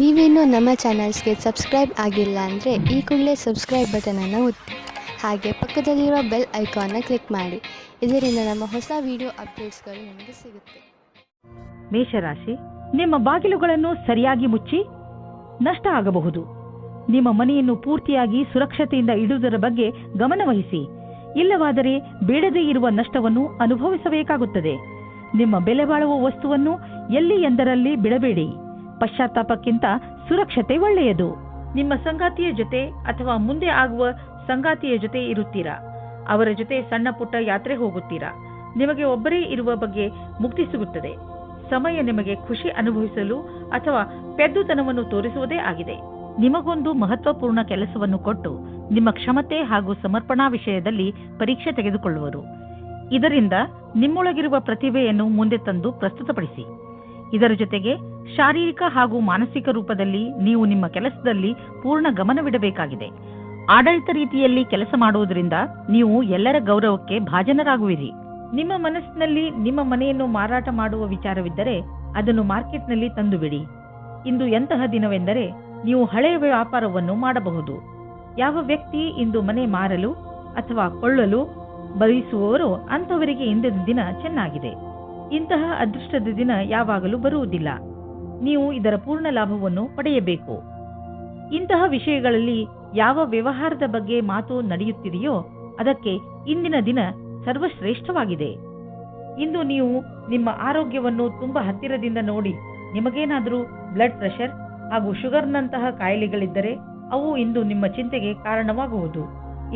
ನೀವೇನೂ ನಮ್ಮ ಚಾನಲ್ಸ್ಗೆ ಸಬ್ಸ್ಕ್ರೈಬ್ ಆಗಿಲ್ಲ ಅಂದರೆ ಈ ಕೂಡಲೇ ಸಬ್ಸ್ಕ್ರೈಬ್ ಬಟನನ್ನು ಒತ್ತಿ ಹಾಗೆ ಪಕ್ಕದಲ್ಲಿರೋ ಬೆಲ್ ಐಕಾನ್ನ ಕ್ಲಿಕ್ ಮಾಡಿ. ಇದರಿಂದ ನಮ್ಮ ಹೊಸ ವಿಡಿಯೋ ಅಪ್ಡೇಟ್ಸ್ಗಳು ನಿಮಗೆ ಸಿಗುತ್ತೆ. ಮೇಷರಾಶಿ, ನಿಮ್ಮ ಬಾಗಿಲುಗಳನ್ನು ಸರಿಯಾಗಿ ಮುಚ್ಚಿ ನಷ್ಟ ಆಗಬಹುದು. ನಿಮ್ಮ ಮನೆಯನ್ನು ಪೂರ್ತಿಯಾಗಿ ಸುರಕ್ಷತೆಯಿಂದ ಇಡುವುದರ ಬಗ್ಗೆ ಗಮನವಹಿಸಿ. ಇಲ್ಲವಾದರೆ ಬೇಡದೇ ಇರುವ ನಷ್ಟವನ್ನು ಅನುಭವಿಸಬೇಕಾಗುತ್ತದೆ. ನಿಮ್ಮ ಬೆಲೆ ಬಾಳುವ ವಸ್ತುವನ್ನು ಎಲ್ಲಿ ಎಂದರಲ್ಲಿ ಬಿಡಬೇಡಿ. ಪಶ್ಚಾತ್ತಾಪಕ್ಕಿಂತ ಸುರಕ್ಷತೆ ಒಳ್ಳೆಯದು. ನಿಮ್ಮ ಸಂಗಾತಿಯ ಜೊತೆ ಅಥವಾ ಮುಂದೆ ಆಗುವ ಸಂಗಾತಿಯ ಜೊತೆ ಇರುತ್ತೀರಾ. ಅವರ ಜೊತೆ ಸಣ್ಣ ಪುಟ್ಟ ಯಾತ್ರೆ ಹೋಗುತ್ತೀರಾ. ನಿಮಗೆ ಒಬ್ಬರೇ ಇರುವ ಬಗ್ಗೆ ಮುಕ್ತಿ ಸಿಗುತ್ತದೆ. ಸಮಯ ನಿಮಗೆ ಖುಷಿ ಅನುಭವಿಸಲು ಅಥವಾ ಪೆದ್ದುತನವನ್ನು ತೋರಿಸುವುದೇ ಆಗಿದೆ. ನಿಮಗೊಂದು ಮಹತ್ವಪೂರ್ಣ ಕೆಲಸವನ್ನು ಕೊಟ್ಟು ನಿಮ್ಮ ಕ್ಷಮತೆ ಹಾಗೂ ಸಮರ್ಪಣಾ ವಿಷಯದಲ್ಲಿ ಪರೀಕ್ಷೆ ತೆಗೆದುಕೊಳ್ಳುವರು. ಇದರಿಂದ ನಿಮ್ಮೊಳಗಿರುವ ಪ್ರತಿಭೆಯನ್ನು ಮುಂದೆ ತಂದು ಪ್ರಸ್ತುತಪಡಿಸಿ. ಇದರ ಜೊತೆಗೆ ಶಾರೀರಿಕ ಹಾಗೂ ಮಾನಸಿಕ ರೂಪದಲ್ಲಿ ನೀವು ನಿಮ್ಮ ಕೆಲಸದಲ್ಲಿ ಪೂರ್ಣ ಗಮನವಿಡಬೇಕಾಗಿದೆ. ಆಡಳಿತ ರೀತಿಯಲ್ಲಿ ಕೆಲಸ ಮಾಡುವುದರಿಂದ ನೀವು ಎಲ್ಲರ ಗೌರವಕ್ಕೆ ಭಾಜನರಾಗುವಿರಿ. ನಿಮ್ಮ ಮನಸ್ಸಿನಲ್ಲಿ ನಿಮ್ಮ ಮನೆಯನ್ನು ಮಾರಾಟ ಮಾಡುವ ವಿಚಾರವಿದ್ದರೆ ಅದನ್ನು ಮಾರ್ಕೆಟ್ನಲ್ಲಿ ತಂದು ಬಿಡಿ. ಇಂದು ಎಂತಹ ದಿನವೆಂದರೆ ನೀವು ಹಳೆಯ ವ್ಯಾಪಾರವನ್ನು ಮಾಡಬಹುದು. ಯಾವ ವ್ಯಕ್ತಿ ಇಂದು ಮನೆ ಮಾರಲು ಅಥವಾ ಕೊಳ್ಳಲು ಬಯಸುವವರೋ ಅಂಥವರಿಗೆ ಇಂದಿನ ದಿನ ಚೆನ್ನಾಗಿದೆ. ಇಂತಹ ಅದೃಷ್ಟದ ದಿನ ಯಾವಾಗಲೂ ಬರುವುದಿಲ್ಲ. ನೀವು ಇದರ ಪೂರ್ಣ ಲಾಭವನ್ನು ಪಡೆಯಬೇಕು. ಇಂತಹ ವಿಷಯಗಳಲ್ಲಿ ಯಾವ ವ್ಯವಹಾರದ ಬಗ್ಗೆ ಮಾತು ನಡೆಯುತ್ತಿದೆಯೋ ಅದಕ್ಕೆ ಇಂದಿನ ದಿನ ಸರ್ವಶ್ರೇಷ್ಠವಾಗಿದೆ. ಇಂದು ನೀವು ನಿಮ್ಮ ಆರೋಗ್ಯವನ್ನು ತುಂಬಾ ಹತ್ತಿರದಿಂದ ನೋಡಿ ನಿಮಗೇನಾದರೂ ಬ್ಲಡ್ ಪ್ರೆಷರ್ ಹಾಗೂ ಶುಗರ್ನಂತಹ ಕಾಯಿಲೆಗಳಿದ್ದರೆ ಅವು ಇಂದು ನಿಮ್ಮ ಚಿಂತೆಗೆ ಕಾರಣವಾಗುವುದು.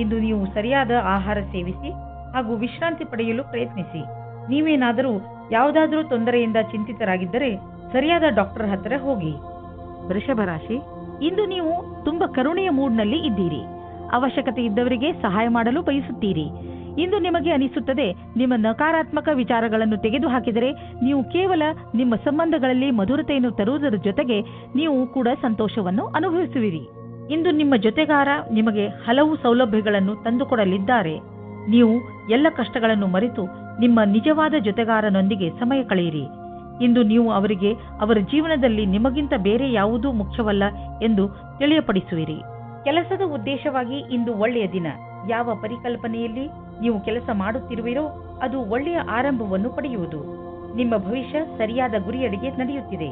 ಇಂದು ನೀವು ಸರಿಯಾದ ಆಹಾರ ಸೇವಿಸಿ ಹಾಗೂ ವಿಶ್ರಾಂತಿ ಪಡೆಯಲು ಪ್ರಯತ್ನಿಸಿ. ನೀವೇನಾದರೂ ಯಾವುದಾದರೂ ತೊಂದರೆಯಿಂದ ಚಿಂತಿತರಾಗಿದ್ದರೆ ಸರಿಯಾದ ಡಾಕ್ಟರ್ ಹತ್ತಿರ ಹೋಗಿ. ವೃಷಭ ರಾಶಿ, ಇಂದು ನೀವು ತುಂಬಾ ಕರುಣೆಯ ಮೂಡ್ನಲ್ಲಿ ಇದ್ದೀರಿ. ಅವಶ್ಯಕತೆ ಇದ್ದವರಿಗೆ ಸಹಾಯ ಮಾಡಲು ಬಯಸುತ್ತೀರಿ. ಇಂದು ನಿಮಗೆ ಅನಿಸುತ್ತದೆ ನಿಮ್ಮ ನಕಾರಾತ್ಮಕ ವಿಚಾರಗಳನ್ನು ತೆಗೆದುಹಾಕಿದರೆ ನೀವು ಕೇವಲ ನಿಮ್ಮ ಸಂಬಂಧಗಳಲ್ಲಿ ಮಧುರತೆಯನ್ನು ತರುವುದರ ಜೊತೆಗೆ ನೀವು ಕೂಡ ಸಂತೋಷವನ್ನು ಅನುಭವಿಸುವಿರಿ. ಇಂದು ನಿಮ್ಮ ಜೊತೆಗಾರ ನಿಮಗೆ ಹಲವು ಸೌಲಭ್ಯಗಳನ್ನು ತಂದುಕೊಡಲಿದ್ದಾರೆ. ನೀವು ಎಲ್ಲ ಕಷ್ಟಗಳನ್ನು ಮರೆತು ನಿಮ್ಮ ನಿಜವಾದ ಜೊತೆಗಾರನೊಂದಿಗೆ ಸಮಯ ಕಳೆಯಿರಿ. ಇಂದು ನೀವು ಅವರಿಗೆ ಅವರ ಜೀವನದಲ್ಲಿ ನಿಮಗಿಂತ ಬೇರೆ ಯಾವುದೂ ಮುಖ್ಯವಲ್ಲ ಎಂದು ತಿಳಿಯಪಡಿಸುವಿರಿ. ಕೆಲಸದ ಉದ್ದೇಶವಾಗಿ ಇಂದು ಒಳ್ಳೆಯ ದಿನ. ಯಾವ ಪರಿಕಲ್ಪನೆಯಲ್ಲಿ ನೀವು ಕೆಲಸ ಮಾಡುತ್ತಿರುವಿರೋ ಅದು ಒಳ್ಳೆಯ ಆರಂಭವನ್ನು ಪಡೆಯುವುದು. ನಿಮ್ಮ ಭವಿಷ್ಯ ಸರಿಯಾದ ಗುರಿಯಡೆಗೆ ನಡೆಯುತ್ತಿದೆ.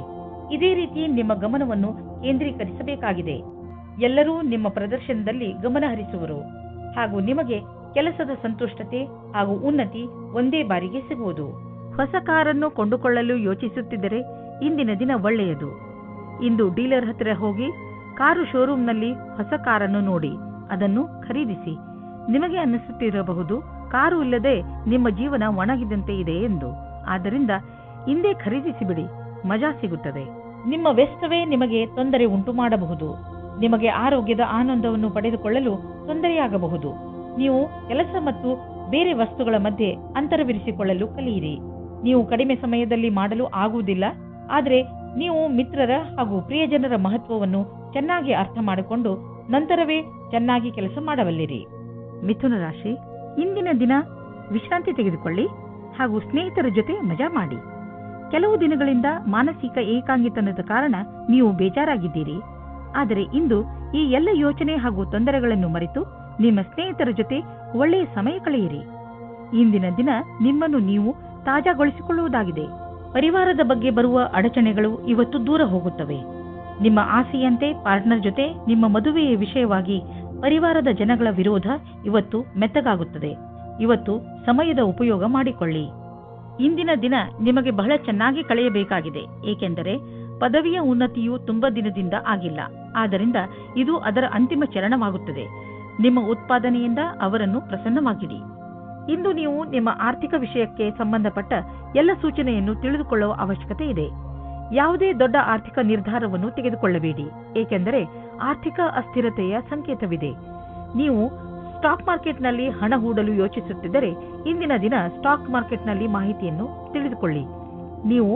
ಇದೇ ರೀತಿ ನಿಮ್ಮ ಗಮನವನ್ನು ಕೇಂದ್ರೀಕರಿಸಬೇಕಾಗಿದೆ. ಎಲ್ಲರೂ ನಿಮ್ಮ ಪ್ರದರ್ಶನದಲ್ಲಿ ಗಮನ ಹರಿಸುವರು ಹಾಗೂ ನಿಮಗೆ ಕೆಲಸದ ಸಂತುಷ್ಟತೆ ಹಾಗೂ ಉನ್ನತಿ ಒಂದೇ ಬಾರಿಗೆ ಸಿಗುವುದು. ಹೊಸ ಕಾರನ್ನು ಕೊಂಡುಕೊಳ್ಳಲು ಯೋಚಿಸುತ್ತಿದ್ದರೆ ಇಂದಿನ ದಿನ ಒಳ್ಳೆಯದು. ಇಂದು ಡೀಲರ್ ಹತ್ತಿರ ಹೋಗಿ ಕಾರು ಶೋರೂಮ್ನಲ್ಲಿ ಹೊಸ ಕಾರನ್ನು ನೋಡಿ ಅದನ್ನು ಖರೀದಿಸಿ. ನಿಮಗೆ ಅನ್ನಿಸುತ್ತಿರಬಹುದು ಕಾರು ಇಲ್ಲದೆ ನಿಮ್ಮ ಜೀವನ ಒಣಗಿದಂತೆ ಇದೆ ಎಂದು. ಆದ್ದರಿಂದ ಇಂದೇ ಖರೀದಿಸಿಬಿಡಿ, ಮಜಾ ಸಿಗುತ್ತದೆ. ನಿಮ್ಮ ವ್ಯಸ್ತವೇ ನಿಮಗೆ ತೊಂದರೆ ಉಂಟು ಮಾಡಬಹುದು. ನಿಮಗೆ ಆರೋಗ್ಯದ ಆನಂದವನ್ನು ಪಡೆದುಕೊಳ್ಳಲು ತೊಂದರೆಯಾಗಬಹುದು. ನೀವು ಕೆಲಸ ಮತ್ತು ಬೇರೆ ವಸ್ತುಗಳ ಮಧ್ಯೆ ಅಂತರವಿರಿಸಿಕೊಳ್ಳಲು ಕಲಿಯಿರಿ. ನೀವು ಕಡಿಮೆ ಸಮಯದಲ್ಲಿ ಮಾಡಲು ಆಗುವುದಿಲ್ಲ, ಆದರೆ ನೀವು ಮಿತ್ರರ ಹಾಗೂ ಪ್ರಿಯಜನರ ಮಹತ್ವವನ್ನು ಚೆನ್ನಾಗಿ ಅರ್ಥ ಮಾಡಿಕೊಂಡು ನಂತರವೇ ಚೆನ್ನಾಗಿ ಕೆಲಸ ಮಾಡಬಲ್ಲಿರಿ. ಮಿಥುನ ರಾಶಿ, ಇಂದಿನ ದಿನ ವಿಶ್ರಾಂತಿ ತೆಗೆದುಕೊಳ್ಳಿ ಹಾಗೂ ಸ್ನೇಹಿತರ ಜೊತೆ ಮಜಾ ಮಾಡಿ. ಕೆಲವು ದಿನಗಳಿಂದ ಮಾನಸಿಕ ಏಕಾಂಗಿತನದ ಕಾರಣ ನೀವು ಬೇಜಾರಾಗಿದ್ದೀರಿ. ಆದರೆ ಇಂದು ಈ ಎಲ್ಲ ಯೋಚನೆ ಹಾಗೂ ತೊಂದರೆಗಳನ್ನು ಮರೆತು ನಿಮ್ಮ ಸ್ನೇಹಿತರ ಜೊತೆ ಒಳ್ಳೆಯ ಸಮಯ ಕಳೆಯಿರಿ. ಇಂದಿನ ದಿನ ನಿಮ್ಮನ್ನು ನೀವು ತಾಜಾಗೊಳಿಸಿಕೊಳ್ಳುವುದಾಗಿದೆ. ಪರಿವಾರದ ಬಗ್ಗೆ ಬರುವ ಅಡಚಣೆಗಳು ಇವತ್ತು ದೂರ ಹೋಗುತ್ತವೆ. ನಿಮ್ಮ ಆಸೆಯಂತೆ ಪಾರ್ಟ್ನರ್ ಜೊತೆ ನಿಮ್ಮ ಮದುವೆಯ ವಿಷಯವಾಗಿ ಪರಿವಾರದ ಜನಗಳ ವಿರೋಧ ಇವತ್ತು ಮೆತ್ತಗಾಗುತ್ತದೆ. ಇವತ್ತು ಸಮಯದ ಉಪಯೋಗ ಮಾಡಿಕೊಳ್ಳಿ. ಇಂದಿನ ದಿನ ನಿಮಗೆ ಬಹಳ ಚೆನ್ನಾಗಿ ಕಳೆಯಬೇಕಾಗಿದೆ. ಏಕೆಂದರೆ ಪದವಿಯ ಉನ್ನತಿಯು ತುಂಬಾ ದಿನದಿಂದ ಆಗಿಲ್ಲ. ಆದ್ದರಿಂದ ಇದು ಅದರ ಅಂತಿಮ ಚರಣವಾಗುತ್ತದೆ. ನಿಮ್ಮ ಉತ್ಪಾದನೆಯಿಂದ ಅವರನ್ನು ಪ್ರಸನ್ನವಾಗಿಡಿ. ಇಂದು ನೀವು ನಿಮ್ಮ ಆರ್ಥಿಕ ವಿಷಯಕ್ಕೆ ಸಂಬಂಧಪಟ್ಟ ಎಲ್ಲ ಸೂಚನೆಯನ್ನು ತಿಳಿದುಕೊಳ್ಳುವ ಅವಶ್ಯಕತೆ ಇದೆ. ಯಾವುದೇ ದೊಡ್ಡ ಆರ್ಥಿಕ ನಿರ್ಧಾರವನ್ನು ತೆಗೆದುಕೊಳ್ಳಬೇಡಿ, ಏಕೆಂದರೆ ಆರ್ಥಿಕ ಅಸ್ಥಿರತೆಯ ಸಂಕೇತವಿದೆ. ನೀವು ಸ್ಟಾಕ್ ಮಾರ್ಕೆಟ್ನಲ್ಲಿ ಹಣ ಹೂಡಲು ಯೋಚಿಸುತ್ತಿದ್ದರೆ ಇಂದಿನ ದಿನ ಸ್ಟಾಕ್ ಮಾರ್ಕೆಟ್ನಲ್ಲಿ ಮಾಹಿತಿಯನ್ನು ತಿಳಿದುಕೊಳ್ಳಿ. ನೀವು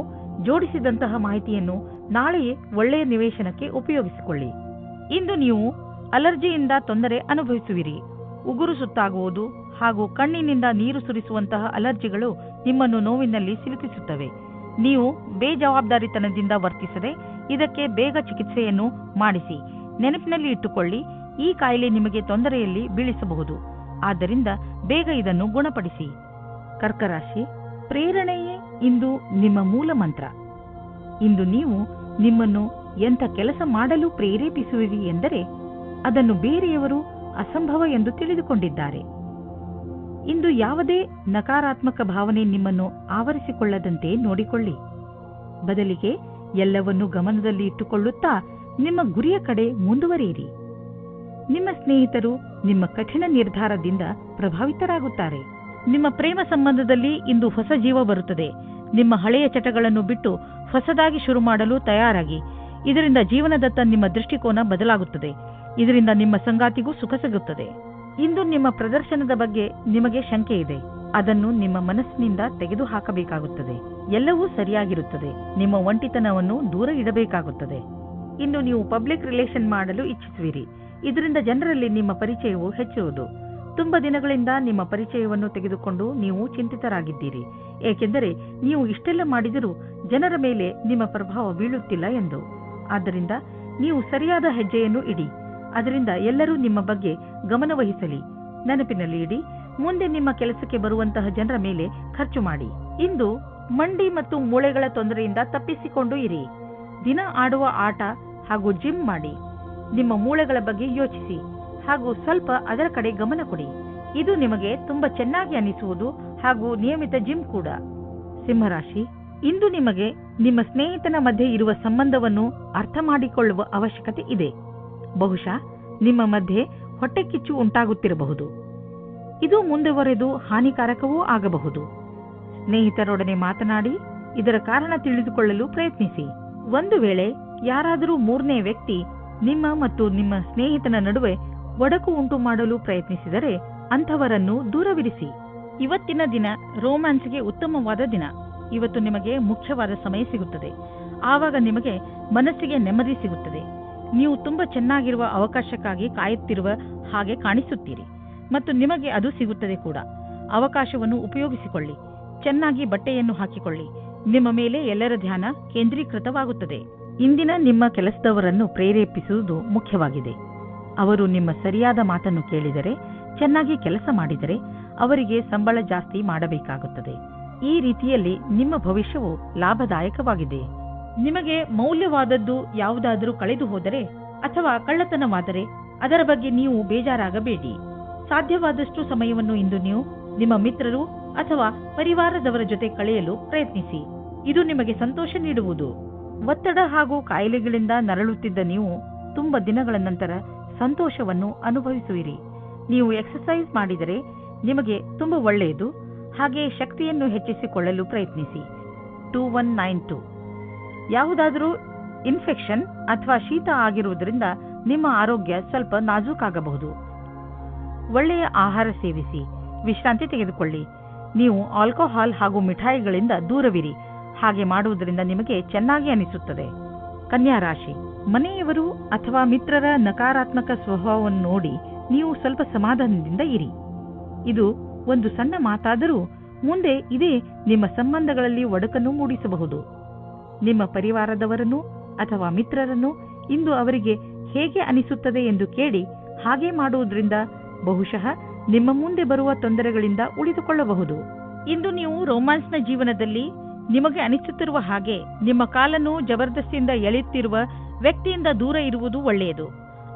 ಜೋಡಿಸಿದಂತಹ ಮಾಹಿತಿಯನ್ನು ನಾಳೆಯೇ ಒಳ್ಳೆಯ ನಿವೇಶನಕ್ಕೆ ಉಪಯೋಗಿಸಿಕೊಳ್ಳಿ. ಇಂದು ನೀವು ಅಲರ್ಜಿಯಿಂದ ತೊಂದರೆ ಅನುಭವಿಸುವಿರಿ. ಉಗುರು ಸುತ್ತಾಗುವುದು ಹಾಗೂ ಕಣ್ಣಿನಿಂದ ನೀರು ಸುರಿಸುವಂತಹ ಅಲರ್ಜಿಗಳು ನಿಮ್ಮನ್ನು ನೋವಿನಲ್ಲಿ ಸಿಲುಕಿಸುತ್ತವೆ. ನೀವು ಬೇಜವಾಬ್ದಾರಿತನದಿಂದ ವರ್ತಿಸದೆ ಇದಕ್ಕೆ ಬೇಗ ಚಿಕಿತ್ಸೆಯನ್ನು ಮಾಡಿಸಿ. ನೆನಪಿನಲ್ಲಿ ಇಟ್ಟುಕೊಳ್ಳಿ, ಈ ಕಾಯಿಲೆ ನಿಮಗೆ ತೊಂದರೆಯಲ್ಲಿ ಬೀಳಿಸಬಹುದು. ಆದ್ದರಿಂದ ಬೇಗ ಇದನ್ನು ಗುಣಪಡಿಸಿ. ಕರ್ಕರಾಶಿ, ಪ್ರೇರಣೆಯೇ ಇಂದು ನಿಮ್ಮ ಮೂಲ ಮಂತ್ರ. ಇಂದು ನೀವು ನಿಮ್ಮನ್ನು ಎಂಥ ಕೆಲಸ ಮಾಡಲು ಪ್ರೇರೇಪಿಸುವಿರಿ ಎಂದರೆ ಅದನ್ನು ಬೇರೆಯವರು ಅಸಂಭವ ಎಂದು ತಿಳಿದುಕೊಂಡಿದ್ದಾರೆ. ಇಂದು ಯಾವುದೇ ನಕಾರಾತ್ಮಕ ಭಾವನೆ ನಿಮ್ಮನ್ನು ಆವರಿಸಿಕೊಳ್ಳದಂತೆ ನೋಡಿಕೊಳ್ಳಿ. ಬದಲಿಗೆ ಎಲ್ಲವನ್ನೂ ಗಮನದಲ್ಲಿ ಇಟ್ಟುಕೊಳ್ಳುತ್ತಾ ನಿಮ್ಮ ಗುರಿಯ ಕಡೆ ಮುಂದುವರಿಯಿರಿ. ನಿಮ್ಮ ಸ್ನೇಹಿತರು ನಿಮ್ಮ ಕಠಿಣ ನಿರ್ಧಾರದಿಂದ ಪ್ರಭಾವಿತರಾಗುತ್ತಾರೆ. ನಿಮ್ಮ ಪ್ರೇಮ ಸಂಬಂಧದಲ್ಲಿ ಇಂದು ಹೊಸ ಜೀವ ಬರುತ್ತದೆ. ನಿಮ್ಮ ಹಳೆಯ ಚಟಗಳನ್ನು ಬಿಟ್ಟು ಹೊಸದಾಗಿ ಶುರು ಮಾಡಲು ತಯಾರಾಗಿ. ಇದರಿಂದ ಜೀವನದತ್ತ ನಿಮ್ಮ ದೃಷ್ಟಿಕೋನ ಬದಲಾಗುತ್ತದೆ. ಇದರಿಂದ ನಿಮ್ಮ ಸಂಗಾತಿಗೂ ಸುಖ ಸಿಗುತ್ತದೆ. ಇಂದು ನಿಮ್ಮ ಪ್ರದರ್ಶನದ ಬಗ್ಗೆ ನಿಮಗೆ ಶಂಕೆ ಇದೆ. ಅದನ್ನು ನಿಮ್ಮ ಮನಸ್ಸಿನಿಂದ ತೆಗೆದುಹಾಕಬೇಕಾಗುತ್ತದೆ. ಎಲ್ಲವೂ ಸರಿಯಾಗಿರುತ್ತದೆ. ನಿಮ್ಮ ಒಂಟಿತನವನ್ನು ದೂರ ಇಡಬೇಕಾಗುತ್ತದೆ. ಇಂದು ನೀವು ಪಬ್ಲಿಕ್ ರಿಲೇಷನ್ ಮಾಡಲು ಇಚ್ಛಿಸುವಿರಿ. ಇದರಿಂದ ಜನರಲ್ಲಿ ನಿಮ್ಮ ಪರಿಚಯವು ಹೆಚ್ಚುವುದು. ತುಂಬ ದಿನಗಳಿಂದ ನಿಮ್ಮ ಪರಿಚಯವನ್ನು ತೆಗೆದುಕೊಂಡು ನೀವು ಚಿಂತಿತರಾಗಿದ್ದೀರಿ. ಏಕೆಂದರೆ ನೀವು ಇಷ್ಟೆಲ್ಲ ಮಾಡಿದರೂ ಜನರ ಮೇಲೆ ನಿಮ್ಮ ಪ್ರಭಾವ ಬೀಳುತ್ತಿಲ್ಲ ಎಂದು. ಆದ್ದರಿಂದ ನೀವು ಸರಿಯಾದ ಹೆಜ್ಜೆಯನ್ನು ಇಡಿ. ಅದರಿಂದ ಎಲ್ಲರೂ ನಿಮ್ಮ ಬಗ್ಗೆ ಗಮನವಹಿಸಲಿ. ನೆನಪಿನಲ್ಲಿ ಇಡಿ, ಮುಂದೆ ನಿಮ್ಮ ಕೆಲಸಕ್ಕೆ ಬರುವಂತಹ ಜನರ ಮೇಲೆ ಖರ್ಚು ಮಾಡಿ. ಇಂದು ಮಂಡಿ ಮತ್ತು ಮೂಳೆಗಳ ತೊಂದರೆಯಿಂದ ತಪ್ಪಿಸಿಕೊಂಡು ಇರಿ. ದಿನ ಆಡುವ ಆಟ ಹಾಗೂ ಜಿಮ್ ಮಾಡಿ. ನಿಮ್ಮ ಮೂಳೆಗಳ ಬಗ್ಗೆ ಯೋಚಿಸಿ ಹಾಗೂ ಸ್ವಲ್ಪ ಅದರ ಕಡೆ ಗಮನ ಕೊಡಿ. ಇದು ನಿಮಗೆ ತುಂಬಾ ಚೆನ್ನಾಗಿ ಅನಿಸುವುದು ಹಾಗೂ ನಿಯಮಿತ ಜಿಮ್ ಕೂಡ. ಸಿಂಹರಾಶಿ, ಇಂದು ನಿಮಗೆ ನಿಮ್ಮ ಸ್ನೇಹಿತನ ಮಧ್ಯೆ ಇರುವ ಸಂಬಂಧವನ್ನು ಅರ್ಥ ಮಾಡಿಕೊಳ್ಳುವ ಅವಶ್ಯಕತೆ ಇದೆ. ಬಹುಶಃ ನಿಮ್ಮ ಮಧ್ಯೆ ಹೊಟ್ಟೆಕಿಚ್ಚು ಉಂಟಾಗುತ್ತಿರಬಹುದು. ಇದು ಮುಂದುವರೆದು ಹಾನಿಕಾರಕವೂ ಆಗಬಹುದು. ಸ್ನೇಹಿತರೊಡನೆ ಮಾತನಾಡಿ ಇದರ ಕಾರಣ ತಿಳಿದುಕೊಳ್ಳಲು ಪ್ರಯತ್ನಿಸಿ. ಒಂದು ವೇಳೆ ಯಾರಾದರೂ ಮೂರನೇ ವ್ಯಕ್ತಿ ನಿಮ್ಮ ಮತ್ತು ನಿಮ್ಮ ಸ್ನೇಹಿತನ ನಡುವೆ ಒಡಕು ಉಂಟು ಮಾಡಲು ಪ್ರಯತ್ನಿಸಿದರೆ ಅಂಥವರನ್ನು ದೂರವಿರಿಸಿ. ಇವತ್ತಿನ ದಿನ ರೋಮ್ಯಾನ್ಸ್ಗೆ ಉತ್ತಮವಾದ ದಿನ. ಇವತ್ತು ನಿಮಗೆ ಮುಖ್ಯವಾದ ಸಮಯ ಸಿಗುತ್ತದೆ. ಆವಾಗ ನಿಮಗೆ ಮನಸ್ಸಿಗೆ ನೆಮ್ಮದಿ ಸಿಗುತ್ತದೆ. ನೀವು ತುಂಬಾ ಚೆನ್ನಾಗಿರುವ ಅವಕಾಶಕ್ಕಾಗಿ ಕಾಯುತ್ತಿರುವ ಹಾಗೆ ಕಾಣಿಸುತ್ತೀರಿ ಮತ್ತು ನಿಮಗೆ ಅದು ಸಿಗುತ್ತದೆ ಕೂಡ. ಅವಕಾಶವನ್ನು ಉಪಯೋಗಿಸಿಕೊಳ್ಳಿ. ಚೆನ್ನಾಗಿ ಬಟ್ಟೆಯನ್ನು ಹಾಕಿಕೊಳ್ಳಿ. ನಿಮ್ಮ ಮೇಲೆ ಎಲ್ಲರ ಧ್ಯಾನ ಕೇಂದ್ರೀಕೃತವಾಗುತ್ತದೆ. ಇಂದಿನ ನಿಮ್ಮ ಕೆಲಸದವರನ್ನು ಪ್ರೇರೇಪಿಸುವುದು ಮುಖ್ಯವಾಗಿದೆ. ಅವರು ನಿಮ್ಮ ಸರಿಯಾದ ಮಾತನ್ನು ಕೇಳಿದರೆ, ಚೆನ್ನಾಗಿ ಕೆಲಸ ಮಾಡಿದರೆ ಅವರಿಗೆ ಸಂಬಳ ಜಾಸ್ತಿ ಮಾಡಬೇಕಾಗುತ್ತದೆ. ಈ ರೀತಿಯಲ್ಲಿ ನಿಮ್ಮ ಭವಿಷ್ಯವು ಲಾಭದಾಯಕವಾಗಿದೆ. ನಿಮಗೆ ಮೌಲ್ಯವಾದದ್ದು ಯಾವುದಾದರೂ ಕಳೆದು ಹೋದರೆ ಅಥವಾ ಕಳ್ಳತನವಾದರೆ ಅದರ ಬಗ್ಗೆ ನೀವು ಬೇಜಾರಾಗಬೇಡಿ. ಸಾಧ್ಯವಾದಷ್ಟು ಸಮಯವನ್ನು ಇಂದು ನೀವು ನಿಮ್ಮ ಮಿತ್ರರು ಅಥವಾ ಪರಿವಾರದವರ ಜೊತೆ ಕಳೆಯಲು ಪ್ರಯತ್ನಿಸಿ. ಇದು ನಿಮಗೆ ಸಂತೋಷ ನೀಡುವುದು. ಒತ್ತಡ ಹಾಗೂ ಕಾಯಿಲೆಗಳಿಂದ ನರಳುತ್ತಿದ್ದ ನೀವು ತುಂಬ ದಿನಗಳ ನಂತರ ಸಂತೋಷವನ್ನು ಅನುಭವಿಸುವಿರಿ. ನೀವು ಎಕ್ಸರ್ಸೈಸ್ ಮಾಡಿದರೆ ನಿಮಗೆ ತುಂಬ ಒಳ್ಳೆಯದು. ಹಾಗೆ ಶಕ್ತಿಯನ್ನು ಹೆಚ್ಚಿಸಿಕೊಳ್ಳಲು ಪ್ರಯತ್ನಿಸಿ. 2192 ಯಾವುದಾದರೂ ಇನ್ಫೆಕ್ಷನ್ ಅಥವಾ ಶೀತ ಆಗಿರುವುದರಿಂದ ನಿಮ್ಮ ಆರೋಗ್ಯ ಸ್ವಲ್ಪ ನಾಜೂಕಾಗಬಹುದು. ಒಳ್ಳೆಯ ಆಹಾರ ಸೇವಿಸಿ, ವಿಶ್ರಾಂತಿ ತೆಗೆದುಕೊಳ್ಳಿ. ನೀವು ಆಲ್ಕೋಹಾಲ್ ಹಾಗೂ ಮಿಠಾಯಿಗಳಿಂದ ದೂರವಿರಿ. ಹಾಗೆ ಮಾಡುವುದರಿಂದ ನಿಮಗೆ ಚೆನ್ನಾಗಿ ಅನಿಸುತ್ತದೆ. ಕನ್ಯಾ ರಾಶಿ, ಮನೆಯವರು ಅಥವಾ ಮಿತ್ರರ ನಕಾರಾತ್ಮಕ ಸ್ವಭಾವವನ್ನು ನೋಡಿ ನೀವು ಸ್ವಲ್ಪ ಸಮಾಧಾನದಿಂದ ಇರಿ. ಇದು ಒಂದು ಸಣ್ಣ ಮಾತಾದರೂ ಮುಂದೆ ಇದೇ ನಿಮ್ಮ ಸಂಬಂಧಗಳಲ್ಲಿ ಒಡಕನ್ನು ಮೂಡಿಸಬಹುದು. ನಿಮ್ಮ ಪರಿವಾರದವರನ್ನು ಅಥವಾ ಮಿತ್ರರನ್ನು ಇಂದು ಅವರಿಗೆ ಹೇಗೆ ಅನಿಸುತ್ತದೆ ಎಂದು ಕೇಳಿ ಹಾಗೆ ಮಾಡುವುದರಿಂದ ಬಹುಶಃ ನಿಮ್ಮ ಮುಂದೆ ಬರುವ ತೊಂದರೆಗಳಿಂದ ಉಳಿದುಕೊಳ್ಳಬಹುದು. ಇಂದು ನೀವು ರೋಮ್ಯಾನ್ಸ್ನ ಜೀವನದಲ್ಲಿ ನಿಮಗೆ ಅನಿಸುತ್ತಿರುವ ಹಾಗೆ ನಿಮ್ಮ ಕಾಲನ್ನು ಜಬರ್ದಸ್ತಿಯಿಂದ ಎಳೆಯುತ್ತಿರುವ ವ್ಯಕ್ತಿಯಿಂದ ದೂರ ಇರುವುದು ಒಳ್ಳೆಯದು.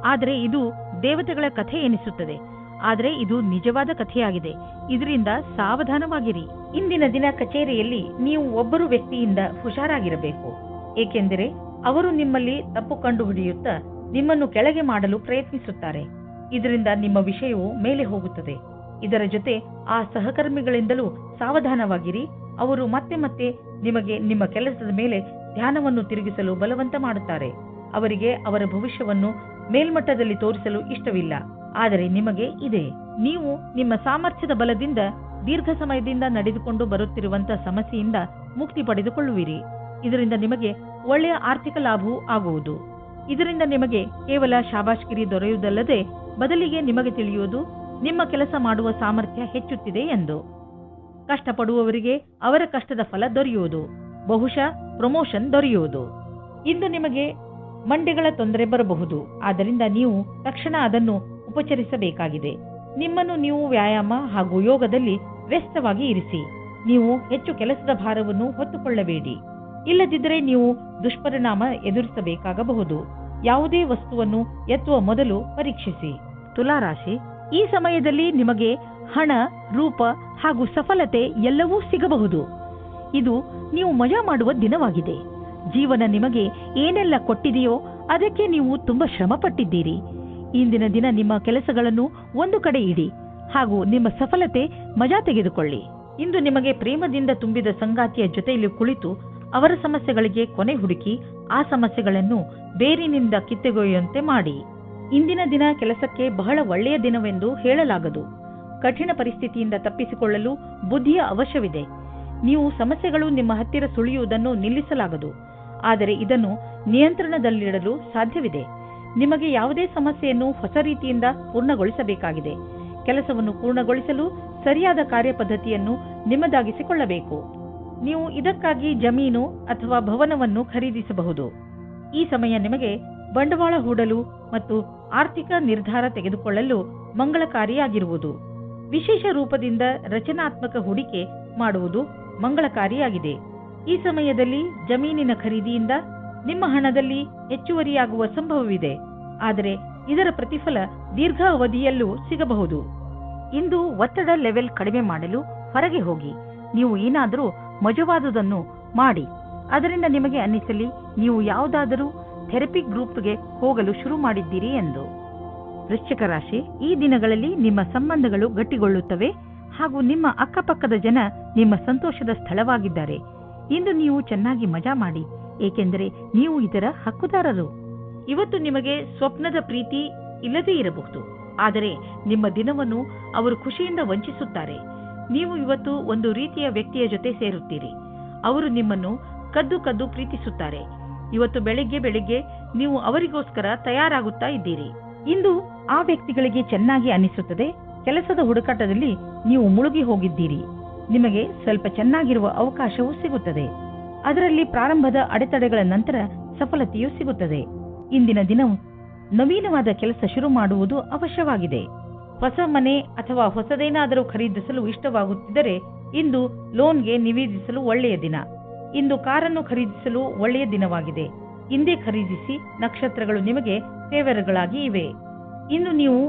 ಆದರೆ ಇದು ದೇವತೆಗಳ ಕಥೆ ಎನಿಸುತ್ತದೆ. ಆದರೆ ಇದು ನಿಜವಾದ ಕಥೆಯಾಗಿದೆ. ಇದರಿಂದ ಸಾವಧಾನವಾಗಿರಿ. ಇಂದಿನ ದಿನ ಕಚೇರಿಯಲ್ಲಿ ನೀವು ಒಬ್ಬರು ವ್ಯಕ್ತಿಯಿಂದ ಹುಷಾರಾಗಿರಬೇಕು. ಏಕೆಂದರೆ ಅವರು ನಿಮ್ಮಲ್ಲಿ ತಪ್ಪು ಕಂಡುಹಿಡಿಯುತ್ತಾ ನಿಮ್ಮನ್ನು ಕೆಳಗೆ ಮಾಡಲು ಪ್ರಯತ್ನಿಸುತ್ತಾರೆ. ಇದರಿಂದ ನಿಮ್ಮ ವಿಷಯವು ಮೇಲೆ ಹೋಗುತ್ತದೆ. ಇದರ ಜೊತೆ ಆ ಸಹಕರ್ಮಿಗಳಿಂದಲೂ ಸಾವಧಾನವಾಗಿರಿ. ಅವರು ಮತ್ತೆ ಮತ್ತೆ ನಿಮಗೆ ನಿಮ್ಮ ಕೆಲಸದ ಮೇಲೆ ಧ್ಯಾನವನ್ನು ತಿರುಗಿಸಲು ಬಲವಂತ ಮಾಡುತ್ತಾರೆ. ಅವರಿಗೆ ಅವರ ಭವಿಷ್ಯವನ್ನು ಮೇಲ್ಮಟ್ಟದಲ್ಲಿ ತೋರಿಸಲು ಇಷ್ಟವಿಲ್ಲ. ಆದರೆ ನಿಮಗೆ ಇದೆ. ನೀವು ನಿಮ್ಮ ಸಾಮರ್ಥ್ಯದ ಬಲದಿಂದ ದೀರ್ಘ ಸಮಯದಿಂದ ನಡೆದುಕೊಂಡು ಬರುತ್ತಿರುವಂತಹ ಸಮಸ್ಯೆಯಿಂದ ಮುಕ್ತಿ ಪಡೆದುಕೊಳ್ಳುವಿರಿ. ಇದರಿಂದ ನಿಮಗೆ ಒಳ್ಳೆಯ ಆರ್ಥಿಕ ಲಾಭವೂ ಆಗುವುದು. ಇದರಿಂದ ನಿಮಗೆ ಕೇವಲ ಶಾಬಾಷ್ಗಿರಿ ದೊರೆಯುವುದಲ್ಲದೆ ಬದಲಿಗೆ ನಿಮಗೆ ತಿಳಿಯುವುದು ನಿಮ್ಮ ಕೆಲಸ ಮಾಡುವ ಸಾಮರ್ಥ್ಯ ಹೆಚ್ಚುತ್ತಿದೆ ಎಂದು. ಕಷ್ಟಪಡುವವರಿಗೆ ಅವರ ಕಷ್ಟದ ಫಲ ದೊರೆಯುವುದು. ಬಹುಶಃ ಪ್ರಮೋಷನ್ ದೊರೆಯುವುದು. ಇಂದು ನಿಮಗೆ ಮಂಡಿಗಳ ತೊಂದರೆ ಬರಬಹುದು. ಆದ್ದರಿಂದ ನೀವು ತಕ್ಷಣ ಅದನ್ನು ಉಪಚರಿಸಬೇಕಾಗಿದೆ. ನಿಮ್ಮನ್ನು ನೀವು ವ್ಯಾಯಾಮ ಹಾಗೂ ಯೋಗದಲ್ಲಿ ವ್ಯಸ್ತವಾಗಿ ಇರಿಸಿ. ನೀವು ಹೆಚ್ಚು ಕೆಲಸದ ಭಾರವನ್ನು ಹೊತ್ತುಕೊಳ್ಳಬೇಡಿ. ಇಲ್ಲದಿದ್ದರೆ ನೀವು ದುಷ್ಪರಿಣಾಮ ಎದುರಿಸಬೇಕಾಗಬಹುದು. ಯಾವುದೇ ವಸ್ತುವನ್ನು ಎತ್ತುವ ಮೊದಲು ಪರೀಕ್ಷಿಸಿ. ತುಲಾರಾಶಿ, ಈ ಸಮಯದಲ್ಲಿ ನಿಮಗೆ ಹಣ, ರೂಪ ಹಾಗೂ ಸಫಲತೆ ಎಲ್ಲವೂ ಸಿಗಬಹುದು. ಇದು ನೀವು ಮಜಾ ಮಾಡುವ ದಿನವಾಗಿದೆ. ಜೀವನ ನಿಮಗೆ ಏನೆಲ್ಲ ಕೊಟ್ಟಿದೆಯೋ ಅದಕ್ಕೆ ನೀವು ತುಂಬಾ ಶ್ರಮ ಪಟ್ಟಿದ್ದೀರಿ. ಇಂದಿನ ದಿನ ನಿಮ್ಮ ಕೆಲಸಗಳನ್ನು ಒಂದು ಕಡೆ ಇಡಿ ಹಾಗೂ ನಿಮ್ಮ ಸಫಲತೆ ಮಜಾ ತೆಗೆದುಕೊಳ್ಳಿ. ಇಂದು ನಿಮಗೆ ಪ್ರೇಮದಿಂದ ತುಂಬಿದ ಸಂಗಾತಿಯ ಜೊತೆಯಲ್ಲಿ ಕುಳಿತು ಅವರ ಸಮಸ್ಯೆಗಳಿಗೆ ಕೊನೆ ಹುಡುಕಿ ಆ ಸಮಸ್ಯೆಗಳನ್ನು ಬೇರಿನಿಂದ ಕಿತ್ತೊಗೆಯುವಂತೆ ಮಾಡಿ. ಇಂದಿನ ದಿನ ಕೆಲಸಕ್ಕೆ ಬಹಳ ಒಳ್ಳೆಯ ದಿನವೆಂದು ಹೇಳಲಾಗದು. ಕಠಿಣ ಪರಿಸ್ಥಿತಿಯಿಂದ ತಪ್ಪಿಸಿಕೊಳ್ಳಲು ಬುದ್ಧಿಯ ಅವಶ್ಯವಿದೆ. ನೀವು ಸಮಸ್ಯೆಗಳು ನಿಮ್ಮ ಹತ್ತಿರ ಸುಳಿಯುವುದನ್ನು ನಿಲ್ಲಿಸಲಾಗದು, ಆದರೆ ಇದನ್ನು ನಿಯಂತ್ರಣದಲ್ಲಿಡಲು ಸಾಧ್ಯವಿದೆ. ನಿಮಗೆ ಯಾವುದೇ ಸಮಸ್ಯೆಯನ್ನು ಹೊಸ ರೀತಿಯಿಂದ ಪೂರ್ಣಗೊಳಿಸಬೇಕಾಗಿದೆ. ಕೆಲಸವನ್ನು ಪೂರ್ಣಗೊಳಿಸಲು ಸರಿಯಾದ ಕಾರ್ಯಪದ್ಧತಿಯನ್ನು ನಿಮ್ಮದಾಗಿಸಿಕೊಳ್ಳಬೇಕು. ನೀವು ಇದಕ್ಕಾಗಿ ಜಮೀನು ಅಥವಾ ಭವನವನ್ನು ಖರೀದಿಸಬಹುದು. ಈ ಸಮಯ ನಿಮಗೆ ಬಂಡವಾಳ ಹೂಡಲು ಮತ್ತು ಆರ್ಥಿಕ ನಿರ್ಧಾರ ತೆಗೆದುಕೊಳ್ಳಲು ಮಂಗಳಕಾರಿಯಾಗಿರುವುದು. ವಿಶೇಷ ರೂಪದಿಂದ ರಚನಾತ್ಮಕ ಹೂಡಿಕೆ ಮಾಡುವುದು ಮಂಗಳಕಾರಿಯಾಗಿದೆ. ಈ ಸಮಯದಲ್ಲಿ ಜಮೀನಿನ ಖರೀದಿಯಿಂದ ನಿಮ್ಮ ಹಣದಲ್ಲಿ ಹೆಚ್ಚುವರಿಯಾಗುವ ಸಂಭವವಿದೆ, ಆದರೆ ಇದರ ಪ್ರತಿಫಲ ದೀರ್ಘ ಅವಧಿಯಲ್ಲೂ ಸಿಗಬಹುದು. ಇಂದು ಒತ್ತಡ ಲೆವೆಲ್ ಕಡಿಮೆ ಮಾಡಲು ಹೊರಗೆ ಹೋಗಿ. ನೀವು ಏನಾದರೂ ಮಜವಾದುದನ್ನು ಮಾಡಿ. ಅದರಿಂದ ನಿಮಗೆ ಅನ್ನಿಸಲಿ ನೀವು ಯಾವುದಾದರೂ ಥೆರಪಿ ಗ್ರೂಪ್ಗೆ ಹೋಗಲು ಶುರು ಮಾಡಿದ್ದೀರಿ ಎಂದು. ವೃಶ್ಚಿಕ ರಾಶಿ, ಈ ದಿನಗಳಲ್ಲಿ ನಿಮ್ಮ ಸಂಬಂಧಗಳು ಗಟ್ಟಿಗೊಳ್ಳುತ್ತವೆ ಹಾಗೂ ನಿಮ್ಮ ಅಕ್ಕಪಕ್ಕದ ಜನ ನಿಮ್ಮ ಸಂತೋಷದ ಸ್ಥಳವಾಗಿದ್ದಾರೆ. ಇಂದು ನೀವು ಚೆನ್ನಾಗಿ ಮಜಾ ಮಾಡಿ, ಏಕೆಂದರೆ ನೀವು ಇದರ ಹಕ್ಕುದಾರರು. ಇವತ್ತು ನಿಮಗೆ ಸ್ವಪ್ನದ ಪ್ರೀತಿ ಇಲ್ಲದೇ ಇರಬಹುದು, ಆದರೆ ನಿಮ್ಮ ದಿನವನ್ನು ಅವರು ಖುಷಿಯಿಂದ ವಂಚಿಸುತ್ತಾರೆ. ನೀವು ಇವತ್ತು ಒಂದು ರೀತಿಯ ವ್ಯಕ್ತಿಯ ಜೊತೆ ಸೇರುತ್ತೀರಿ. ಅವರು ನಿಮ್ಮನ್ನು ಕದ್ದು ಕದ್ದು ಪ್ರೀತಿಸುತ್ತಾರೆ. ಇವತ್ತು ಬೆಳಿಗ್ಗೆ ನೀವು ಅವರಿಗೋಸ್ಕರ ತಯಾರಾಗುತ್ತಾ ಇದ್ದೀರಿ. ಇಂದು ಆ ವ್ಯಕ್ತಿಗಳಿಗೆ ಚೆನ್ನಾಗಿ ಅನಿಸುತ್ತದೆ. ಕೆಲಸದ ಹುಡುಕಾಟದಲ್ಲಿ ನೀವು ಮುಳುಗಿ ಹೋಗಿದ್ದೀರಿ. ನಿಮಗೆ ಸ್ವಲ್ಪ ಚೆನ್ನಾಗಿರುವ ಅವಕಾಶವೂ ಸಿಗುತ್ತದೆ. ಅದರಲ್ಲಿ ಪ್ರಾರಂಭದ ಅಡೆತಡೆಗಳ ನಂತರ ಸಫಲತೆಯೂ ಸಿಗುತ್ತದೆ. ಇಂದಿನ ದಿನವು ನವೀನವಾದ ಕೆಲಸ ಶುರು ಮಾಡುವುದು ಅವಶ್ಯವಾಗಿದೆ. ಹೊಸ ಮನೆ ಅಥವಾ ಹೊಸದೇನಾದರೂ ಖರೀದಿಸಲು ಇಷ್ಟವಾಗುತ್ತಿದ್ದರೆ ಇಂದು ಲೋನ್ಗೆ ನಿವೇದಿಸಲು ಒಳ್ಳೆಯ ದಿನ. ಇಂದು ಕಾರನ್ನು ಖರೀದಿಸಲು ಒಳ್ಳೆಯ ದಿನವಾಗಿದೆ. ಇಂದೇ ಖರೀದಿಸಿ, ನಕ್ಷತ್ರಗಳು ನಿಮಗೆ ಫೇವರ್ಗಳಾಗಿ ಇವೆ. ಇಂದು ನೀವು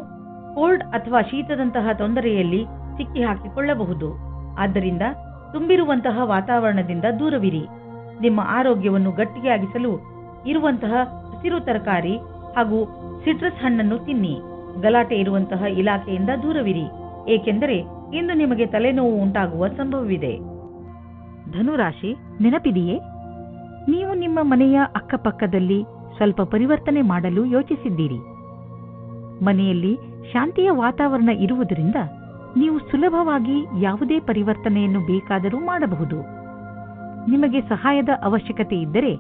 ಕೋಲ್ಡ್ ಅಥವಾ ಶೀತದಂತಹ ತೊಂದರೆಯಲ್ಲಿ ಸಿಕ್ಕಿ ಹಾಕಿಕೊಳ್ಳಬಹುದು. ಆದ್ದರಿಂದ ತುಂಬಿರುವಂತಹ ವಾತಾವರಣದಿಂದ ದೂರವಿರಿ. ನಿಮ್ಮ ಆರೋಗ್ಯವನ್ನು ಗಟ್ಟಿಯಾಗಿಸಲು ಇರುವಂತಹ ಹಸಿರು ತರಕಾರಿ ಹಾಗೂ ಸಿಟ್ರಸ್ ಹಣ್ಣನ್ನು ತಿನ್ನಿ. ಗಲಾಟೆ ಇರುವಂತಹ ಇಲಾಖೆಯಿಂದ ದೂರವಿರಿ, ಏಕೆಂದರೆ ಇಂದು ನಿಮಗೆ ತಲೆನೋವು ಉಂಟಾಗುವ ಸಂಭವವಿದೆ. ಧನುರಾಶಿ, ನೆನಪಿದೆಯೇ? ನೀವು ನಿಮ್ಮ ಮನೆಯ ಅಕ್ಕಪಕ್ಕದಲ್ಲಿ ಸ್ವಲ್ಪ ಪರಿವರ್ತನೆ ಮಾಡಲು ಯೋಚಿಸಿದ್ದೀರಿ. ಮನೆಯಲ್ಲಿ ಶಾಂತಿಯ ವಾತಾವರಣ ಇರುವುದರಿಂದ ನೀವು ಸುಲಭವಾಗಿ ಯಾವುದೇ ಪರಿವರ್ತನೆಯನ್ನು ಬೇಕಾದರೂ ಮಾಡಬಹುದು. ನಿಮಗೆ ಸಹಾಯದ ಅವಶ್ಯಕತೆ ಇದ್ದರೆ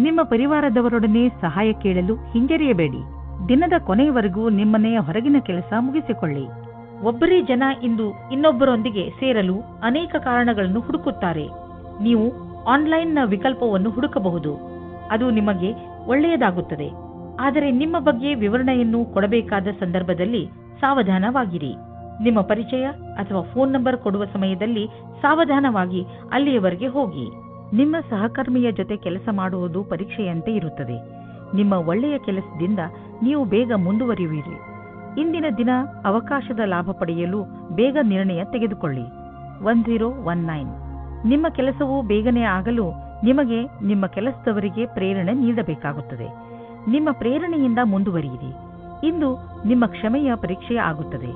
ನಿಮ್ಮ ಪರಿವಾರದವರೊಡನೆ ಸಹಾಯ ಕೇಳಲು ಹಿಂಜರಿಯಬೇಡಿ. ದಿನದ ಕೊನೆಯವರೆಗೂ ನಿಮ್ಮನೆಯ ಹೊರಗಿನ ಕೆಲಸ ಮುಗಿಸಿಕೊಳ್ಳಿ. ಒಬ್ಬರೇ ಜನ ಇಂದು ಇನ್ನೊಬ್ಬರೊಂದಿಗೆ ಸೇರಲು ಅನೇಕ ಕಾರಣಗಳನ್ನು ಹುಡುಕುತ್ತಾರೆ. ನೀವು ಆನ್ಲೈನ್ನ ವಿಕಲ್ಪವನ್ನು ಹುಡುಕಬಹುದು. ಅದು ನಿಮಗೆ ಒಳ್ಳೆಯದಾಗುತ್ತದೆ. ಆದರೆ ನಿಮ್ಮ ಬಗ್ಗೆ ವಿವರಣೆಯನ್ನು ಕೊಡಬೇಕಾದ ಸಂದರ್ಭದಲ್ಲಿ ಸಾವಧಾನವಾಗಿರಿ. ನಿಮ್ಮ ಪರಿಚಯ ಅಥವಾ ಫೋನ್ ನಂಬರ್ ಕೊಡುವ ಸಮಯದಲ್ಲಿ ಸಾವಧಾನವಾಗಿ ಅಲ್ಲಿಯವರೆಗೆ ಹೋಗಿ. ನಿಮ್ಮ ಸಹಕರ್ಮಿಯ ಜೊತೆ ಕೆಲಸ ಮಾಡುವುದು ಪರೀಕ್ಷೆಯಂತೆ ಇರುತ್ತದೆ. ನಿಮ್ಮ ಒಳ್ಳೆಯ ಕೆಲಸದಿಂದ ನೀವು ಬೇಗ ಮುಂದುವರಿಯುವಿರಿ. ಇಂದಿನ ದಿನ ಅವಕಾಶದ ಲಾಭ ಪಡೆಯಲು ಬೇಗ ನಿರ್ಣಯ ತೆಗೆದುಕೊಳ್ಳಿ. 1019. ನಿಮ್ಮ ಕೆಲಸವು ಬೇಗನೆ ಆಗಲು ನಿಮಗೆ ನಿಮ್ಮ ಕೆಲಸದವರಿಗೆ ಪ್ರೇರಣೆ ನೀಡಬೇಕಾಗುತ್ತದೆ. ನಿಮ್ಮ ಪ್ರೇರಣೆಯಿಂದ ಮುಂದುವರಿಯಿರಿ. ಇಂದು ನಿಮ್ಮ ಕ್ಷಮೆಯ ಪರೀಕ್ಷೆ ಆಗುತ್ತದೆ.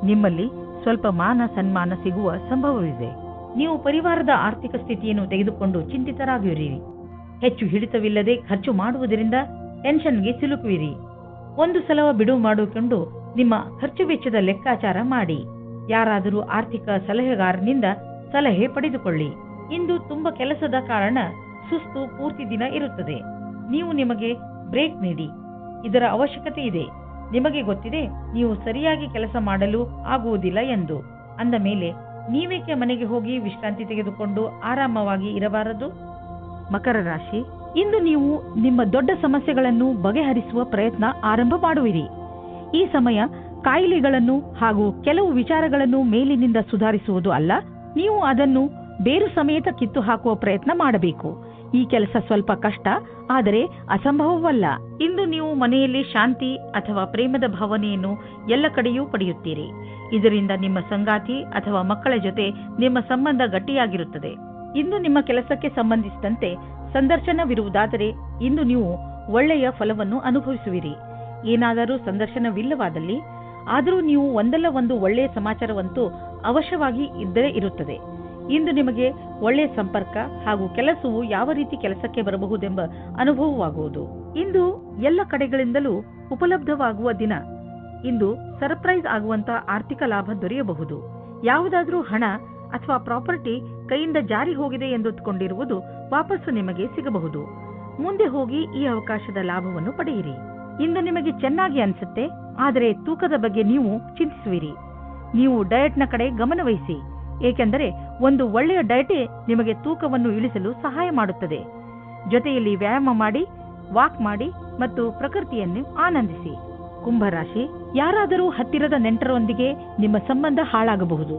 ನಿಮ್ಮಲ್ಲಿ ಸ್ವಲ್ಪ ಮಾನ ಸನ್ಮಾನ ಸಿಗುವ ಸಂಭವವಿದೆ. ನೀವು ಪರಿವಾರದ ಆರ್ಥಿಕ ಸ್ಥಿತಿಯನ್ನು ತೆಗೆದುಕೊಂಡು ಚಿಂತಿತರಾಗಿರಿ. ಹೆಚ್ಚು ಹಿಡಿತವಿಲ್ಲದೆ ಖರ್ಚು ಮಾಡುವುದರಿಂದ ಟೆನ್ಷನ್ಗೆ ಸಿಲುಕುವಿರಿ. ಒಂದು ಸಲ ಬಿಡುವು ಮಾಡಿಕೊಂಡು ನಿಮ್ಮ ಖರ್ಚು ವೆಚ್ಚದ ಲೆಕ್ಕಾಚಾರ ಮಾಡಿ. ಯಾರಾದರೂ ಆರ್ಥಿಕ ಸಲಹೆಗಾರನಿಂದ ಸಲಹೆ ಪಡೆದುಕೊಳ್ಳಿ. ಇಂದು ತುಂಬ ಕೆಲಸದ ಕಾರಣ ಸುಸ್ತು ಪೂರ್ತಿ ದಿನ ಇರುತ್ತದೆ. ನೀವು ನಿಮಗೆ ಬ್ರೇಕ್ ನೀಡಿ. ಇದರ ಅವಶ್ಯಕತೆ ಇದೆ. ನಿಮಗೆ ಗೊತ್ತಿದೆ ನೀವು ಸರಿಯಾಗಿ ಕೆಲಸ ಮಾಡಲು ಆಗುವುದಿಲ್ಲ ಎಂದು. ಅಂದ ಮೇಲೆ ನೀವೇಕೆ ಮನೆಗೆ ಹೋಗಿ ವಿಶ್ರಾಂತಿ ತೆಗೆದುಕೊಂಡು ಆರಾಮವಾಗಿ ಇರಬಾರದು? ಮಕರ ರಾಶಿ, ಇಂದು ನೀವು ನಿಮ್ಮ ದೊಡ್ಡ ಸಮಸ್ಯೆಗಳನ್ನು ಬಗೆಹರಿಸುವ ಪ್ರಯತ್ನ ಆರಂಭ ಮಾಡುವಿರಿ. ಈ ಸಮಯ ಕಾಯಿಲೆಗಳನ್ನು ಹಾಗೂ ಕೆಲವು ವಿಚಾರಗಳನ್ನು ಮೇಲಿನಿಂದ ಸುಧಾರಿಸುವುದು ಅಲ್ಲ, ನೀವು ಅದನ್ನು ಬೇರು ಸಮೇತ ಕಿತ್ತು ಹಾಕುವ ಪ್ರಯತ್ನ ಮಾಡಬೇಕು. ಈ ಕೆಲಸ ಸ್ವಲ್ಪ ಕಷ್ಟ, ಆದರೆ ಅಸಂಭವವಲ್ಲ. ಇಂದು ನೀವು ಮನೆಯಲ್ಲಿ ಶಾಂತಿ ಅಥವಾ ಪ್ರೇಮದ ಭಾವನೆಯನ್ನು ಎಲ್ಲ ಕಡೆಯೂ ಪಡೆಯುತ್ತೀರಿ. ಇದರಿಂದ ನಿಮ್ಮ ಸಂಗಾತಿ ಅಥವಾ ಮಕ್ಕಳ ಜೊತೆ ನಿಮ್ಮ ಸಂಬಂಧ ಗಟ್ಟಿಯಾಗಿರುತ್ತದೆ. ಇಂದು ನಿಮ್ಮ ಕೆಲಸಕ್ಕೆ ಸಂಬಂಧಿಸಿದಂತೆ ಸಂದರ್ಶನವಿರುವುದಾದರೆ ಇಂದು ನೀವು ಒಳ್ಳೆಯ ಫಲವನ್ನು ಅನುಭವಿಸುವಿರಿ. ಏನಾದರೂ ಸಂದರ್ಶನವಿಲ್ಲವಾದಲ್ಲಿ ಆದರೂ ನೀವು ಒಂದಲ್ಲ ಒಂದು ಒಳ್ಳೆಯ ಸಮಾಚಾರವಂತೂ ಅವಶ್ಯವಾಗಿ ಇದ್ದೇ ಇರುತ್ತದೆ. ಇಂದು ನಿಮಗೆ ಒಳ್ಳೆಯ ಸಂಪರ್ಕ ಹಾಗೂ ಕೆಲಸವು ಯಾವ ರೀತಿ ಕೆಲಸಕ್ಕೆ ಬರಬಹುದೆಂಬ ಅನುಭವವಾಗುವುದು. ಇಂದು ಎಲ್ಲ ಕಡೆಗಳಿಂದಲೂ ಉಪಲಬ್ಧವಾಗುವ ದಿನ. ಇಂದು ಸರ್ಪ್ರೈಸ್ ಆಗುವಂತ ಆರ್ಥಿಕ ಲಾಭ ದೊರೆಯಬಹುದು. ಯಾವುದಾದ್ರೂ ಹಣ ಅಥವಾ ಪ್ರಾಪರ್ಟಿ ಕೈಯಿಂದ ಜಾರಿ ಹೋಗಿದೆ ಎಂದುಕೊಂಡಿರುವುದು ವಾಪಸ್ಸು ನಿಮಗೆ ಸಿಗಬಹುದು. ಮುಂದೆ ಹೋಗಿ ಈ ಅವಕಾಶದ ಲಾಭವನ್ನು ಪಡೆಯಿರಿ. ಇಂದು ನಿಮಗೆ ಚೆನ್ನಾಗಿ ಅನಿಸುತ್ತೆ, ಆದರೆ ತೂಕದ ಬಗ್ಗೆ ನೀವು ಚಿಂತಿಸುವಿರಿ. ನೀವು ಡಯಟ್ನ ಕಡೆ ಗಮನವಹಿಸಿ, ಏಕೆಂದರೆ ಒಂದು ಒಳ್ಳೆಯ ಡಯಟೇ ನಿಮಗೆ ತೂಕವನ್ನು ಇಳಿಸಲು ಸಹಾಯ ಮಾಡುತ್ತದೆ. ಜೊತೆಯಲ್ಲಿ ವ್ಯಾಯಾಮ ಮಾಡಿ, ವಾಕ್ ಮಾಡಿ ಮತ್ತು ಪ್ರಕೃತಿಯನ್ನು ಆನಂದಿಸಿ. ಕುಂಭರಾಶಿ, ಯಾರಾದರೂ ಹತ್ತಿರದ ನೆಂಟರೊಂದಿಗೆ ನಿಮ್ಮ ಸಂಬಂಧ ಹಾಳಾಗಬಹುದು.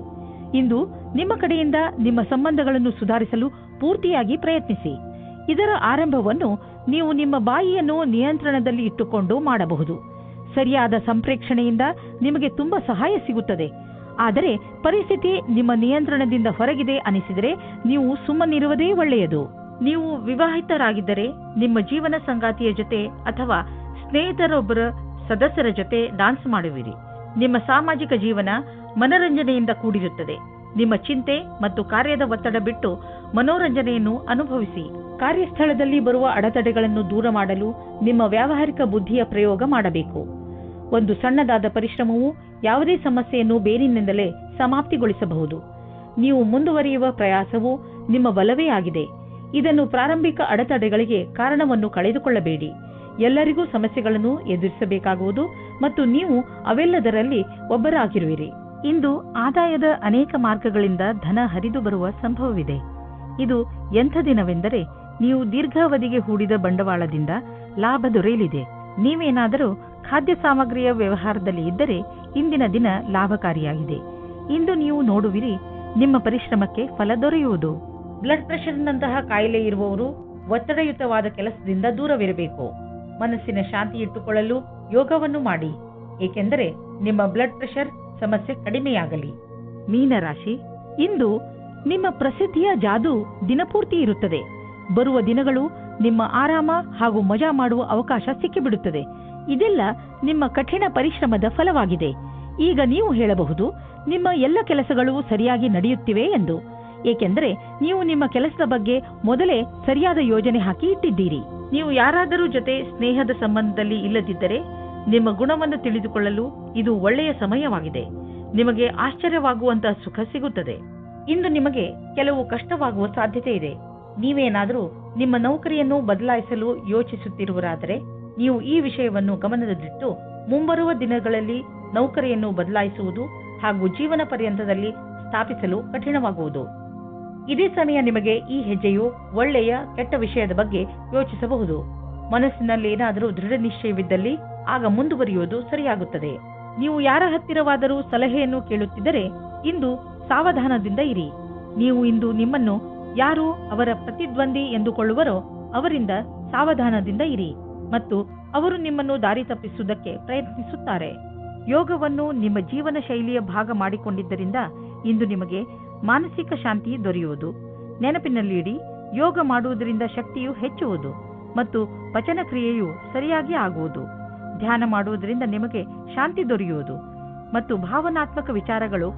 ಇಂದು ನಿಮ್ಮ ಕಡೆಯಿಂದ ನಿಮ್ಮ ಸಂಬಂಧಗಳನ್ನು ಸುಧಾರಿಸಲು ಪೂರ್ತಿಯಾಗಿ ಪ್ರಯತ್ನಿಸಿ. ಇದರ ಆರಂಭವನ್ನು ನೀವು ನಿಮ್ಮ ಬಾಯಿಯನ್ನು ನಿಯಂತ್ರಣದಲ್ಲಿ ಇಟ್ಟುಕೊಂಡು ಮಾಡಬಹುದು. ಸರಿಯಾದ ಸಂಪ್ರೇಕ್ಷಣೆಯಿಂದ ನಿಮಗೆ ತುಂಬಾ ಸಹಾಯ ಸಿಗುತ್ತದೆ. ಆದರೆ ಪರಿಸ್ಥಿತಿ ನಿಮ್ಮ ನಿಯಂತ್ರಣದಿಂದ ಹೊರಗಿದೆ ಅನಿಸಿದರೆ ನೀವು ಸುಮ್ಮನಿರುವುದೇ ಒಳ್ಳೆಯದು. ನೀವು ವಿವಾಹಿತರಾಗಿದ್ದರೆ ನಿಮ್ಮ ಜೀವನ ಸಂಗಾತಿಯ ಜೊತೆ ಅಥವಾ ಸ್ನೇಹಿತರೊಬ್ಬರ ಸದಸ್ಯರ ಜೊತೆ ಡಾನ್ಸ್ ಮಾಡುವಿರಿ. ನಿಮ್ಮ ಸಾಮಾಜಿಕ ಜೀವನ ಮನರಂಜನೆಯಿಂದ ಕೂಡಿರುತ್ತದೆ. ನಿಮ್ಮ ಚಿಂತೆ ಮತ್ತು ಕಾರ್ಯದ ಒತ್ತಡ ಬಿಟ್ಟು ಮನೋರಂಜನೆಯನ್ನು ಅನುಭವಿಸಿ. ಕಾರ್ಯಸ್ಥಳದಲ್ಲಿ ಬರುವ ಅಡೆತಡೆಗಳನ್ನು ದೂರ ಮಾಡಲು ನಿಮ್ಮ ವ್ಯಾವಹಾರಿಕ ಬುದ್ಧಿಯ ಪ್ರಯೋಗ ಮಾಡಬೇಕು. ಒಂದು ಸಣ್ಣದಾದ ಪರಿಶ್ರಮವು ಯಾವುದೇ ಸಮಸ್ಯೆಯನ್ನು ಬೇರಿನಿಂದಲೇ ಸಮಾಪ್ತಿಗೊಳಿಸಬಹುದು. ನೀವು ಮುಂದುವರಿಯುವ ಪ್ರಯಾಸವು ನಿಮ್ಮ ಬಲವೇ ಆಗಿದೆ. ಇದನ್ನು ಪ್ರಾರಂಭಿಕ ಅಡೆತಡೆಗಳಿಗೆ ಕಾರಣವನ್ನು ಕಳೆದುಕೊಳ್ಳಬೇಡಿ. ಎಲ್ಲರಿಗೂ ಸಮಸ್ಯೆಗಳನ್ನು ಎದುರಿಸಬೇಕಾಗುವುದು ಮತ್ತು ನೀವು ಅವೆಲ್ಲದರಲ್ಲಿ ಒಬ್ಬರಾಗಿರುವಿರಿ. ಇಂದು ಆದಾಯದ ಅನೇಕ ಮಾರ್ಗಗಳಿಂದ ಧನ ಹರಿದು ಬರುವ ಸಂಭವವಿದೆ. ಇದು ಎಂಥ ದಿನವೆಂದರೆ ನೀವು ದೀರ್ಘಾವಧಿಗೆ ಹೂಡಿದ ಬಂಡವಾಳದಿಂದ ಲಾಭ ದೊರೆಯಲಿದೆ. ನೀವೇನಾದರೂ ಖಾದ್ಯ ಸಾಮಗ್ರಿಯ ವ್ಯವಹಾರದಲ್ಲಿ ಇದ್ದರೆ ಇಂದಿನ ದಿನ ಲಾಭಕಾರಿಯಾಗಿದೆ. ಇಂದು ನೀವು ನೋಡುವಿರಿ, ನಿಮ್ಮ ಪರಿಶ್ರಮಕ್ಕೆ ಫಲ ದೊರೆಯುವುದು. ಬ್ಲಡ್ ಪ್ರೆಷರ್ನಂತಹ ಕಾಯಿಲೆ ಇರುವವರು ಒತ್ತಡಯುತವಾದ ಕೆಲಸದಿಂದ ದೂರವಿರಬೇಕು. ಮನಸ್ಸಿನ ಶಾಂತಿ ಇಟ್ಟುಕೊಳ್ಳಲು ಯೋಗವನ್ನು ಮಾಡಿ, ಏಕೆಂದರೆ ನಿಮ್ಮ ಬ್ಲಡ್ ಪ್ರೆಷರ್ ಸಮಸ್ಯೆ ಕಡಿಮೆಯಾಗಲಿ. ಮೀನರಾಶಿ, ಇಂದು ನಿಮ್ಮ ಪ್ರಸಿದ್ಧಿಯ ಜಾದು ದಿನಪೂರ್ತಿ ಇರುತ್ತದೆ. ಬರುವ ದಿನಗಳು ನಿಮ್ಮ ಆರಾಮ ಹಾಗೂ ಮಜಾ ಮಾಡುವ ಅವಕಾಶ ಸಿಕ್ಕಿಬಿಡುತ್ತದೆ. ಇದೆಲ್ಲ ನಿಮ್ಮ ಕಠಿಣ ಪರಿಶ್ರಮದ ಫಲವಾಗಿದೆ. ಈಗ ನೀವು ಹೇಳಬಹುದು, ನಿಮ್ಮ ಎಲ್ಲ ಕೆಲಸಗಳು ಸರಿಯಾಗಿ ನಡೆಯುತ್ತಿವೆ ಎಂದು. ಏಕೆಂದರೆ ನೀವು ನಿಮ್ಮ ಕೆಲಸದ ಬಗ್ಗೆ ಮೊದಲೇ ಸರಿಯಾದ ಯೋಜನೆ ಹಾಕಿ ಇಟ್ಟಿದ್ದೀರಿ. ನೀವು ಯಾರಾದರೂ ಜೊತೆ ಸ್ನೇಹದ ಸಂಬಂಧದಲ್ಲಿ ಇಲ್ಲದಿದ್ದರೆ ನಿಮ್ಮ ಗುಣವನ್ನು ತಿಳಿದುಕೊಳ್ಳಲು ಇದು ಒಳ್ಳೆಯ ಸಮಯವಾಗಿದೆ. ನಿಮಗೆ ಆಶ್ಚರ್ಯವಾಗುವಂತಹ ಸುಖ ಸಿಗುತ್ತದೆ. ಇಂದು ನಿಮಗೆ ಕೆಲವು ಕಷ್ಟವಾಗುವ ಸಾಧ್ಯತೆ ಇದೆ. ನೀವೇನಾದರೂ ನಿಮ್ಮ ನೌಕರಿಯನ್ನು ಬದಲಾಯಿಸಲು ಯೋಚಿಸುತ್ತಿರುವರಾದರೆ ನೀವು ಈ ವಿಷಯವನ್ನು ಗಮನದಲ್ಲಿಟ್ಟು ಮುಂಬರುವ ದಿನಗಳಲ್ಲಿ ನೌಕರಿಯನ್ನು ಬದಲಾಯಿಸುವುದು ಹಾಗೂ ಜೀವನ ಪರ್ಯಂತದಲ್ಲಿ ಸ್ಥಾಪಿಸಲು ಕಠಿಣವಾಗುವುದು. ಇದೇ ಸಮಯ ನಿಮಗೆ ಈ ಹೆಜ್ಜೆಯು ಒಳ್ಳೆಯ ಕೆಟ್ಟ ವಿಷಯದ ಬಗ್ಗೆ ಯೋಚಿಸಬಹುದು. ಮನಸ್ಸಿನಲ್ಲಿ ಏನಾದರೂ ದೃಢ ನಿಶ್ಚಯವಿದ್ದಲ್ಲಿ ಆಗ ಮುಂದುವರಿಯುವುದು ಸರಿಯಾಗುತ್ತದೆ. ನೀವು ಯಾರ ಹತ್ತಿರವಾದರೂ ಸಲಹೆಯನ್ನು ಕೇಳುತ್ತಿದ್ದರೆ ಇಂದು ಸಾವಧಾನದಿಂದ ಇರಿ. ನೀವು ಇಂದು ನಿಮ್ಮನ್ನು ಯಾರು ಅವರ ಪ್ರತಿದ್ವಂದಿ ಎಂದುಕೊಳ್ಳುವರೋ ಅವರಿಂದ ಸಾವಧಾನದಿಂದ ಇರಿ ಮತ್ತು ಅವರು ನಿಮ್ಮನ್ನು ದಾರಿ ತಪ್ಪಿಸುವುದಕ್ಕೆ ಪ್ರಯತ್ನಿಸುತ್ತಾರೆ. ಯೋಗವನ್ನು ನಿಮ್ಮ ಜೀವನ ಶೈಲಿಯ ಭಾಗ ಮಾಡಿಕೊಂಡಿದ್ದರಿಂದ ಇಂದು ನಿಮಗೆ ಮಾನಸಿಕ ಶಾಂತಿ ದೊರೆಯುವುದು. ನೆನಪಿನಲ್ಲಿಡಿ, ಯೋಗ ಮಾಡುವುದರಿಂದ ಶಕ್ತಿಯು ಹೆಚ್ಚುವುದು ಮತ್ತು ಪಚನ ಕ್ರಿಯೆಯು ಸರಿಯಾಗಿ ಆಗುವುದು. ಧ್ಯಾನ ಮಾಡುವುದರಿಂದ ನಿಮಗೆ ಶಾಂತಿ ದೊರೆಯುವುದು ಮತ್ತು ಭಾವನಾತ್ಮಕ ವಿಚಾರಗಳು